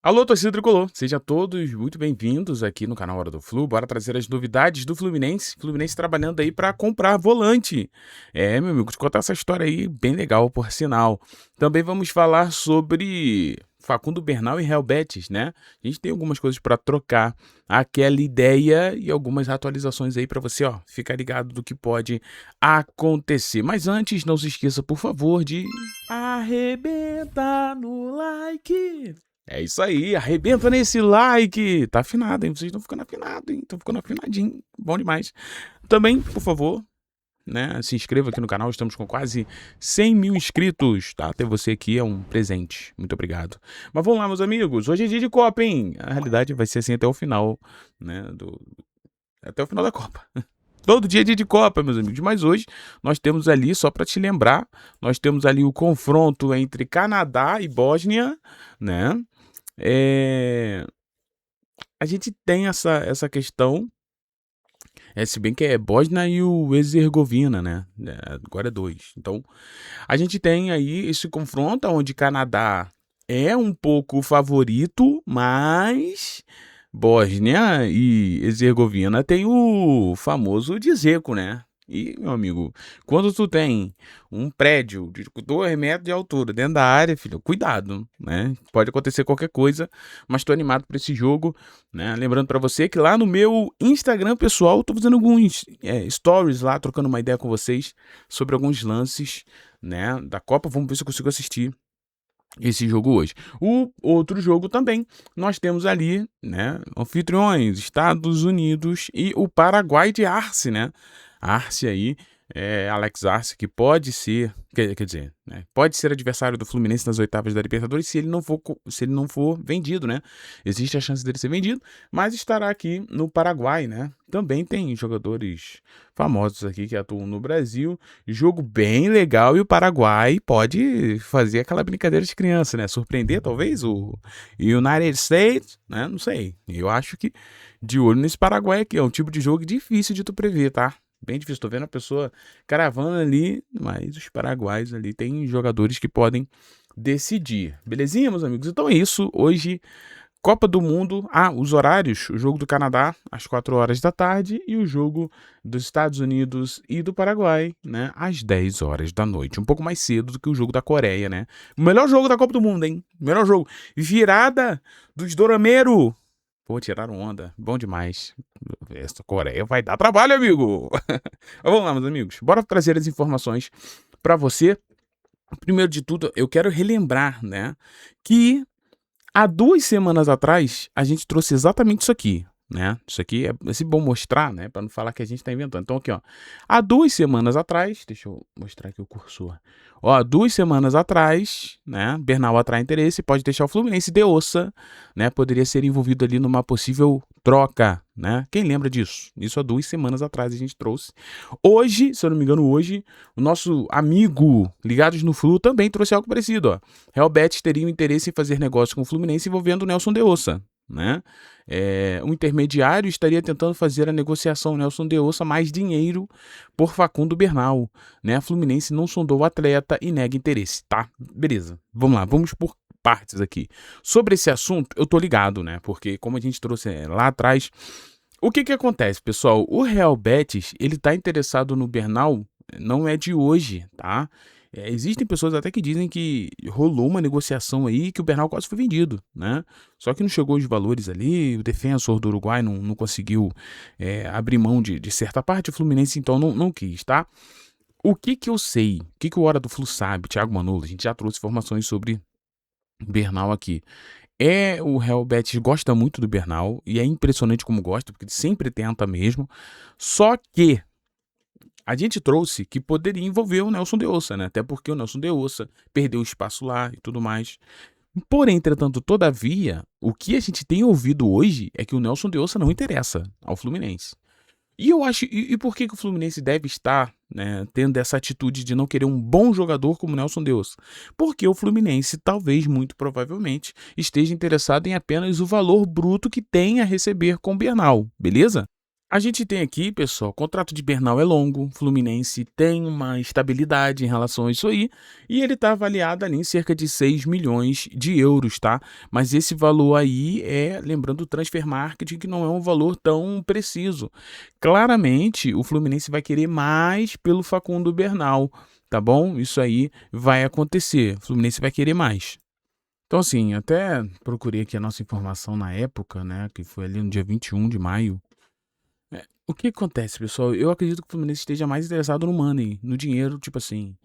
Alô, torcida tricolor, sejam todos muito bem-vindos aqui no canal Hora do Flu. Bora trazer as novidades do Fluminense. Fluminense trabalhando aí para comprar volante. Meu amigo, te contar essa história aí bem legal, por sinal. Também vamos falar sobre Facundo Bernal e Real Betis, né? A gente tem algumas coisas para trocar, aquela ideia e algumas atualizações aí para você, ó, ficar ligado do que pode acontecer. Mas antes, não se esqueça, por favor, de arrebenta no like. É isso aí, arrebenta nesse like. Tá afinado, hein? Vocês estão ficando afinados, hein? Estão ficando afinadinho. Bom demais. Também, por favor, né? Se inscreva aqui no canal. Estamos com quase 100 mil inscritos, tá? Ter você aqui é um presente. Muito obrigado. Mas vamos lá, meus amigos. Hoje é dia de Copa, hein? A realidade vai ser assim até o final, né? Até o final da Copa. Todo dia é dia de Copa, meus amigos. Mas hoje nós temos ali, só para te lembrar, nós temos ali o confronto entre Canadá e Bósnia, né? A gente tem essa questão, se bem que é Bósnia e o Herzegovina, né? Agora é dois. Então, a gente tem aí esse confronto onde Canadá é um pouco favorito, mas Bósnia e Herzegovina tem o famoso Dzeko, né? E, meu amigo, quando tu tem um prédio de 2 metros de altura dentro da área, filho, cuidado, né? Pode acontecer qualquer coisa, mas tô animado para esse jogo, né? Lembrando para você que lá no meu Instagram pessoal, tô fazendo alguns stories lá, trocando uma ideia com vocês sobre alguns lances, né, da Copa. Vamos ver se eu consigo assistir esse jogo hoje. O outro jogo também, nós temos ali, né, anfitriões, Estados Unidos e o Paraguai de Arce, né? Arce aí, Alex Arce, que pode ser, quer dizer, né, pode ser adversário do Fluminense nas oitavas da Libertadores se ele não for vendido, né? Existe a chance dele ser vendido, mas estará aqui no Paraguai, né? Também tem jogadores famosos aqui que atuam no Brasil. Jogo bem legal e o Paraguai pode fazer aquela brincadeira de criança, né? Surpreender talvez o United States, né? Não sei. Eu acho que de olho nesse Paraguai aqui, é um tipo de jogo difícil de tu prever, tá? Bem difícil, tô vendo a pessoa caravana ali, mas os paraguaios ali tem jogadores que podem decidir. Belezinha, meus amigos? Então é isso, hoje Copa do Mundo, os horários, o jogo do Canadá às 4 horas da tarde e o jogo dos Estados Unidos e do Paraguai, né, às 10 horas da noite, um pouco mais cedo do que o jogo da Coreia, né? O melhor jogo da Copa do Mundo, hein? Melhor jogo. Virada dos Dorameiro. Pô, tiraram onda. Bom demais. Essa Coreia vai dar trabalho, amigo. Vamos lá, meus amigos. Bora trazer as informações para você. Primeiro de tudo, eu quero relembrar, né, que há 2 semanas atrás a gente trouxe exatamente isso aqui, né? Isso aqui é sempre bom mostrar, né, para não falar que a gente está inventando. Então aqui, ó, há 2 semanas atrás, deixa eu mostrar aqui o cursor. Ó, 2 semanas atrás, né, Bernal atrai interesse, pode deixar o Fluminense de ossa, né? Poderia ser envolvido ali numa possível troca, né? Quem lembra disso? Isso há 2 semanas atrás a gente trouxe. Hoje, se eu não me engano, hoje, o nosso amigo Ligados no Flu também trouxe algo parecido, ó. Real Betis teria um interesse em fazer negócio com o Fluminense envolvendo o Nelson de Ossa, né? O intermediário estaria tentando fazer a negociação Nelson de Ossa mais dinheiro por Facundo Bernal, né? A Fluminense não sondou o atleta e nega interesse, tá? Beleza, vamos lá, vamos por partes aqui. Sobre esse assunto, eu tô ligado, né? Porque como a gente trouxe lá atrás, o que acontece, pessoal? O Real Betis, ele tá interessado no Bernal, não é de hoje, tá? Existem pessoas até que dizem que rolou uma negociação aí que o Bernal quase foi vendido, né? Só que não chegou os valores ali, o defensor do Uruguai não conseguiu abrir mão de certa parte, o Fluminense então não quis, tá? O que eu sei, o que o Hora do Flu sabe, Thiago Manolo, a gente já trouxe informações sobre Bernal aqui. O Real Betis gosta muito do Bernal e é impressionante como gosta, porque ele sempre tenta mesmo, só que a gente trouxe que poderia envolver o Nelson de Ossa, né? Até porque o Nelson de Ossa perdeu espaço lá e tudo mais. Porém, entretanto, todavia, o que a gente tem ouvido hoje é que o Nelson de Ossa não interessa ao Fluminense. E eu acho. E por que o Fluminense deve estar, né, tendo essa atitude de não querer um bom jogador como Nelson de Ossa? Porque o Fluminense, talvez, muito provavelmente, esteja interessado em apenas o valor bruto que tem a receber com o Bernal, beleza? A gente tem aqui, pessoal, o contrato de Bernal é longo, o Fluminense tem uma estabilidade em relação a isso aí, e ele está avaliado ali em cerca de 6 milhões de euros, tá? Mas esse valor aí é, lembrando o transfer marketing, que não é um valor tão preciso. Claramente, o Fluminense vai querer mais pelo Facundo Bernal, tá bom? Isso aí vai acontecer, o Fluminense vai querer mais. Então, assim, até procurei aqui a nossa informação na época, né, que foi ali no dia 21 de maio. O que acontece, pessoal? Eu acredito que o Fluminense esteja mais interessado no money, no dinheiro, tipo assim.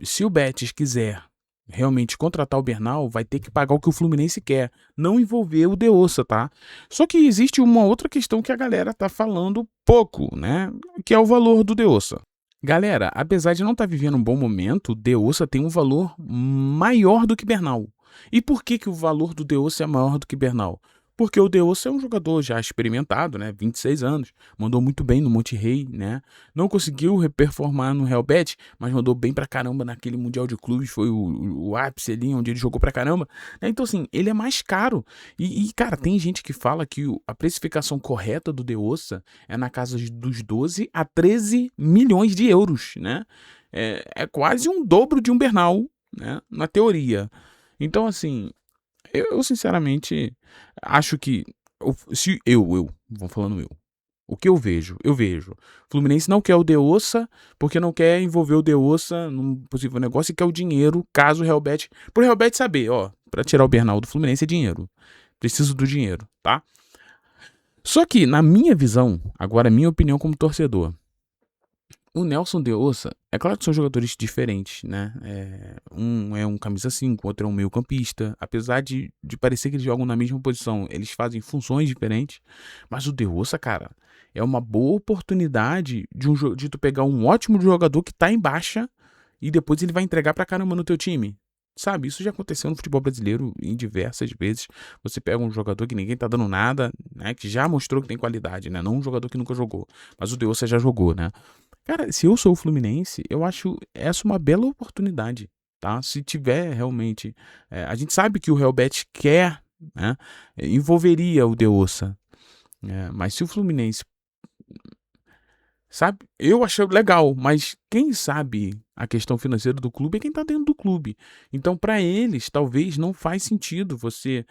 Se o Betis quiser realmente contratar o Bernal, vai ter que pagar o que o Fluminense quer, não envolver o De Ossa, tá? Só que existe uma outra questão que a galera tá falando pouco, né? Que é o valor do De Ossa. Galera, apesar de não estar vivendo um bom momento, o De Ossa tem um valor maior do que Bernal. E por que, que o valor do De Ossa é maior do que Bernal? Porque o De Ossa é um jogador já experimentado, né? 26 anos, mandou muito bem no Monte Rei, né? Não conseguiu performar no Real Betis, mas mandou bem pra caramba naquele Mundial de Clubes, foi o ápice ali onde ele jogou pra caramba. Né? Então, assim, ele é mais caro. Cara, tem gente que fala que a precificação correta do De Ossa é na casa dos 12 a 13 milhões de euros, né? É quase um dobro de um Bernal, né? Na teoria. Então, assim, eu sinceramente acho que. Se vou falando eu. O que eu vejo? Eu vejo. O Fluminense não quer o De Ossa, porque não quer envolver o De Ossa num possível negócio e quer o dinheiro, caso o Real Betis. Pro Real Betis saber, ó, pra tirar o Bernal do Fluminense é dinheiro. Preciso do dinheiro, tá? Só que, na minha visão, agora minha opinião como torcedor, o Nelson De Ossa, é claro que são jogadores diferentes, né? Um é um camisa 5, outro é um meio campista. Apesar de parecer que eles jogam na mesma posição, eles fazem funções diferentes. Mas o De Ossa, cara, é uma boa oportunidade de tu pegar um ótimo jogador que tá em baixa e depois ele vai entregar pra caramba no teu time. Sabe, isso já aconteceu no futebol brasileiro em diversas vezes. Você pega um jogador que ninguém tá dando nada, né? Que já mostrou que tem qualidade, né? Não um jogador que nunca jogou. Mas o De Ossa já jogou, né? Cara, se eu sou o Fluminense, eu acho essa uma bela oportunidade, tá? Se tiver realmente. A gente sabe que o Real Betis quer, né? Envolveria o De Ossa. Mas se o Fluminense. Sabe? Eu achei legal, mas quem sabe a questão financeira do clube é quem tá dentro do clube. Então, para eles, talvez não faz sentido você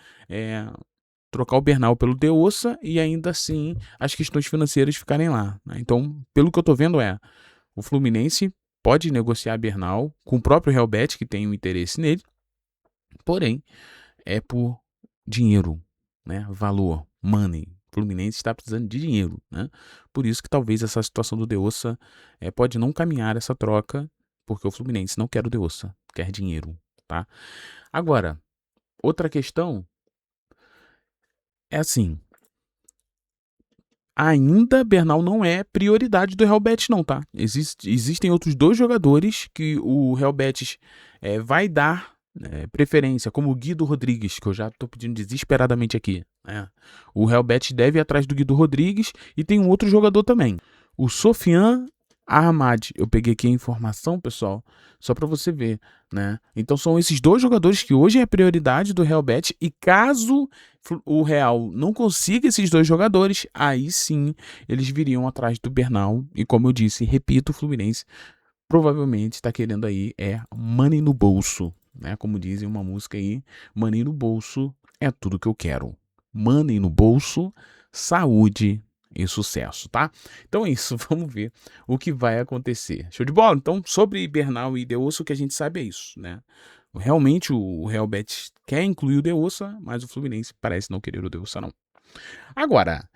trocar o Bernal pelo De Ossa e ainda assim as questões financeiras ficarem lá, né? Então, pelo que eu tô vendo o Fluminense pode negociar Bernal com o próprio Real Betis, que tem um interesse nele, porém, é por dinheiro, né? Valor, money. O Fluminense está precisando de dinheiro, né? Por isso que talvez essa situação do De Ossa pode não caminhar essa troca, porque o Fluminense não quer o De Ossa, quer dinheiro, tá? Agora, outra questão é assim, ainda Bernal não é prioridade do Real Betis não, tá? Existem outros dois jogadores que o Real Betis vai dar preferência, como o Guido Rodrigues, que eu já tô pedindo desesperadamente aqui. O Real Betis deve ir atrás do Guido Rodrigues e tem um outro jogador também, o Sofiane Ahmad. Eu peguei aqui a informação, pessoal, só para você ver, né? Então são esses dois jogadores que hoje é prioridade do Real Betis e caso o Real não consiga esses dois jogadores, aí sim eles viriam atrás do Bernal e como eu disse, repito, o Fluminense provavelmente está querendo aí money no bolso, né? Como dizem uma música aí, money no bolso é tudo que eu quero. Money no bolso, saúde e sucesso, tá? Então é isso, vamos ver o que vai acontecer. Show de bola? Então, sobre Bernal e De Ossa, o que a gente sabe é isso, né? Realmente o Real Betis quer incluir o De Ossa, mas o Fluminense parece não querer o De Ossa, não. Agora,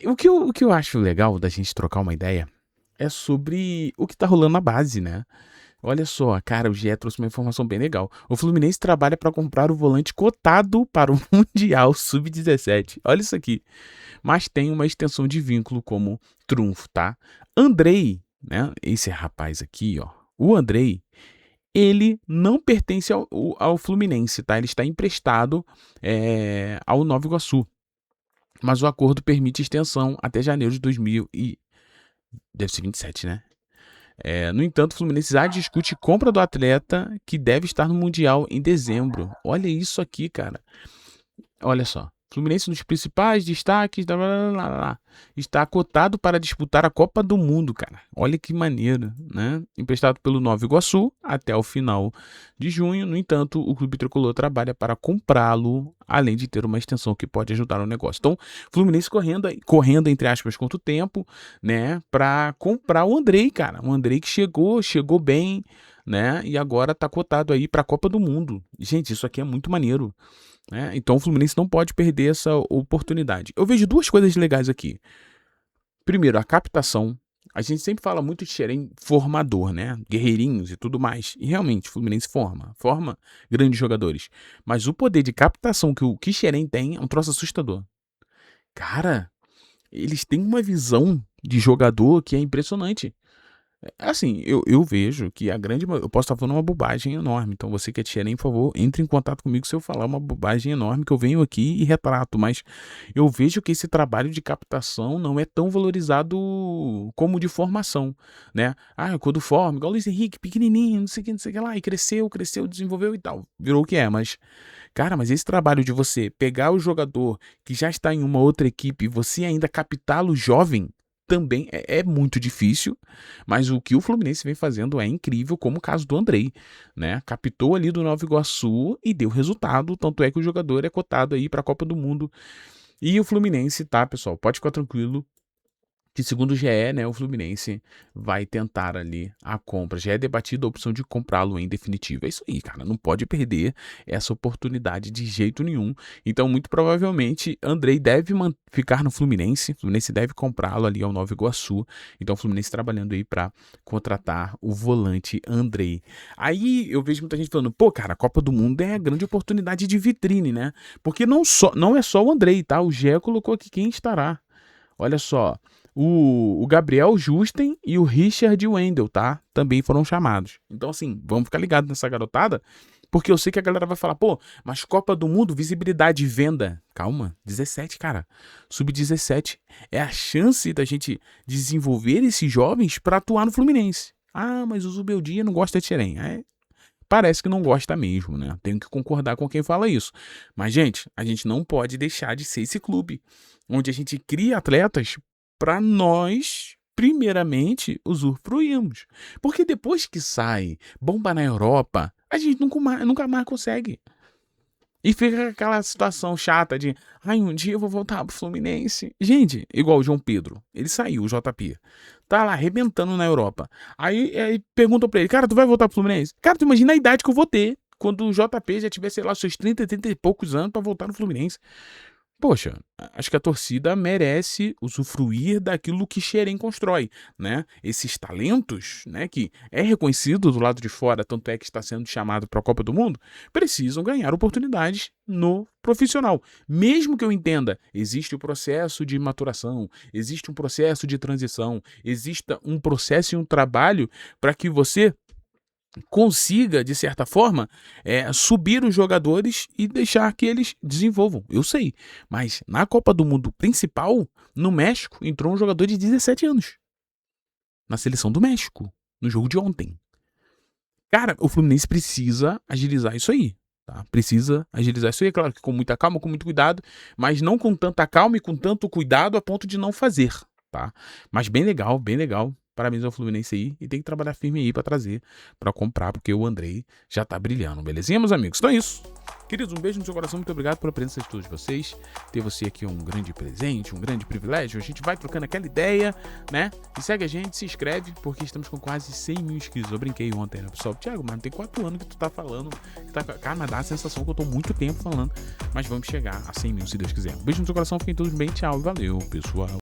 o que eu acho legal da gente trocar uma ideia é sobre o que tá rolando na base, né? Olha só, cara, o GE trouxe uma informação bem legal. O Fluminense trabalha para comprar o volante cotado para o Mundial Sub-17. Olha isso aqui. Mas tem uma extensão de vínculo como trunfo, tá? Andrei, né? Esse rapaz aqui, ó. O Andrei, ele não pertence ao Fluminense, tá? Ele está emprestado ao Nova Iguaçu. Mas o acordo permite extensão até janeiro de 2000 e... Deve ser 27, né? No entanto, o Fluminense já discute compra do atleta que deve estar no Mundial em dezembro. Olha isso aqui, cara. Olha só. Fluminense nos principais destaques, está cotado para disputar a Copa do Mundo, cara. Olha que maneiro, né? Emprestado pelo Nova Iguaçu até o final de junho. No entanto, o clube tricolor trabalha para comprá-lo, além de ter uma extensão que pode ajudar no negócio. Então, Fluminense correndo entre aspas, quanto tempo, né? Para comprar o Andrei, cara. O Andrei que chegou bem, né? E agora tá cotado aí para a Copa do Mundo. Gente, isso aqui é muito maneiro. Então o Fluminense não pode perder essa oportunidade. Eu vejo duas coisas legais aqui. Primeiro, a captação. A gente sempre fala muito de Xerém formador, né? Guerreirinhos e tudo mais. E realmente, o Fluminense forma grandes jogadores. Mas o poder de captação que o Xerém tem é um troço assustador. Cara, eles têm uma visão de jogador que é impressionante. Assim, eu vejo que eu posso estar falando uma bobagem enorme. Então, você que é Xerém, por favor, entre em contato comigo se eu falar uma bobagem enorme que eu venho aqui e retrato. Mas eu vejo que esse trabalho de captação não é tão valorizado como de formação, né? Quando forma, igual o Luiz Henrique, pequenininho, não sei o que lá, e cresceu, desenvolveu e tal. Virou o que é, mas... Cara, mas esse trabalho de você pegar o jogador que já está em uma outra equipe e você ainda captá-lo jovem, também é muito difícil, mas o que o Fluminense vem fazendo é incrível, como o caso do Andrei, né? Captou ali do Nova Iguaçu e deu resultado, tanto é que o jogador é cotado aí para a Copa do Mundo. E o Fluminense, tá, pessoal? Pode ficar tranquilo que, segundo o GE, né, o Fluminense vai tentar ali a compra. Já é debatida a opção de comprá-lo em definitivo. É isso aí, cara. Não pode perder essa oportunidade de jeito nenhum. Então, muito provavelmente, Andrei deve ficar no Fluminense. O Fluminense deve comprá-lo ali ao Nova Iguaçu. Então, o Fluminense trabalhando aí para contratar o volante Andrei. Aí, eu vejo muita gente falando, pô, cara, a Copa do Mundo é a grande oportunidade de vitrine, né? Porque não é só o Andrei, tá? O GE colocou aqui quem estará. Olha só, o Gabriel Justen e o Richard Wendel, tá? Também foram chamados. Então, assim, vamos ficar ligados nessa garotada, porque eu sei que a galera vai falar, pô, mas Copa do Mundo, visibilidade e venda. Calma, 17, cara. Sub-17 é a chance da gente desenvolver esses jovens para atuar no Fluminense. Mas o Zubeldia não gosta de Xerém. Parece que não gosta mesmo, né? Tenho que concordar com quem fala isso. Mas, gente, a gente não pode deixar de ser esse clube onde a gente cria atletas para nós, primeiramente, usufruirmos. Porque depois que sai, bomba na Europa, a gente nunca mais consegue. E fica aquela situação chata de, um dia eu vou voltar pro Fluminense. Gente, igual o João Pedro, ele saiu, o JP. Tá lá, arrebentando na Europa. Aí perguntam pra ele, cara, tu vai voltar pro Fluminense? Cara, tu imagina a idade que eu vou ter quando o JP já tiver, sei lá, seus 30 e poucos anos pra voltar no Fluminense. Poxa, acho que a torcida merece usufruir daquilo que Xerém constrói, né? Esses talentos, né, que é reconhecido do lado de fora, tanto é que está sendo chamado para a Copa do Mundo, precisam ganhar oportunidades no profissional. Mesmo que eu entenda, existe o processo de maturação, existe um processo de transição, exista um processo e um trabalho para que você consiga, de certa forma, subir os jogadores e deixar que eles desenvolvam. Eu sei, mas na Copa do Mundo principal, no México, entrou um jogador de 17 anos. Na seleção do México, no jogo de ontem. Cara, o Fluminense precisa agilizar isso aí. Tá? Precisa agilizar isso aí, é claro que com muita calma, com muito cuidado, mas não com tanta calma e com tanto cuidado a ponto de não fazer. Tá? Mas bem legal, bem legal. Parabéns ao Fluminense aí. E tem que trabalhar firme aí pra trazer, pra comprar, porque o Andrei já tá brilhando. Belezinha, meus amigos? Então é isso. Queridos, um beijo no seu coração. Muito obrigado pela presença de todos vocês. Ter você aqui é um grande presente, um grande privilégio. A gente vai trocando aquela ideia, né? E segue a gente, se inscreve, porque estamos com quase 100 mil inscritos. Eu brinquei ontem, né, pessoal? Thiago, mas tem 4 anos que tu tá falando. Cara, mas dá a sensação que eu tô muito tempo falando. Mas vamos chegar a 100 mil, se Deus quiser. Um beijo no seu coração. Fiquem todos bem. Tchau e valeu, pessoal.